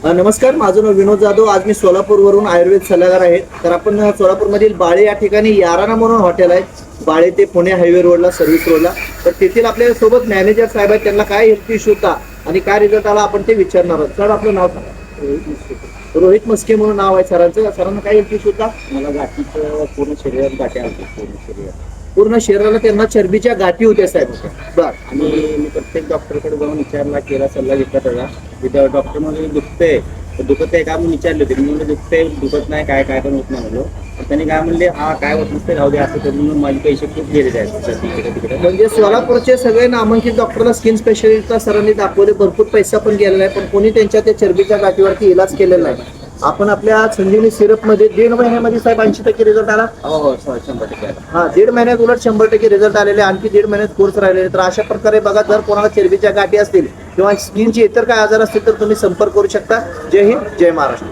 नमस्कार, माझं नाव विनोद जाधव. आज मी सोलापूरवरून आयुर्वेद सल्लागार आहे. तर आपण सोलापूरमधील बाळे या ठिकाणी याराना म्हणून हॉटेल आहे. बाळे ते पुणे हायवे रोडला, सर्व्हिस रोडला. तर तेथील आपल्या सोबत मॅनेजर साहेब आहेत. त्यांना काय हेल्थ इश्यू होता आणि काय रिझल्ट आला आपण ते विचारणार आहोत. सर, आपलं नाव सांगा. रोहित मस्के म्हणून नाव आहे सरांचं. सरांना काय हेल्थ इश्यू होता? मला गाठीचं पूर्ण शरीरात गाठी आली पूर्ण शरीरात. पूर्ण शरीराला त्यांना चरबीच्या गाठी होत्या साहेब. बर. आणि मी प्रत्येक डॉक्टरकडे जाऊन विचारला, केला, सल्ला घेतला त्याचा. तिथं डॉक्टर म्हणजे दुखतंय दुखत आहे का म्हणून विचारले होते. मी म्हणलं दुखतंय, दुखत नाही, काय काय पण होत नाही म्हणलो. तर त्यांनी काय म्हणले, हा काय होत नसते, राहू दे असं करून माझे पैसे खूप गेले आहेत तिकडे तिकडे. म्हणजे सोलापूरचे सगळे नामांकित डॉक्टरला स्किन स्पेशलिस्टला सरांनी दाखवले. भरपूर पैसा पण गेलेला आहे, पण कोणी त्यांच्या त्या चरबीच्या गाठीवरती इलाज केलेला नाही. आपण आपल्या संजीवनी सिरप मध्ये 1.5 महिन्यामध्ये साहेब 80% रिझल्ट आला. हो 100% आला. हा, 1.5 महिन्यात उलट 100% रिझल्ट आलेले. आणखी 1.5 महिन्यात कोर्स राहिलेले. तर अशा प्रकारे बघा, जर कोणाला चरबीच्या गाठी असतील किंवा स्किनचे इतर काय आजार असतील तर तुम्ही संपर्क करू शकता. जय हिंद, जय महाराष्ट्र.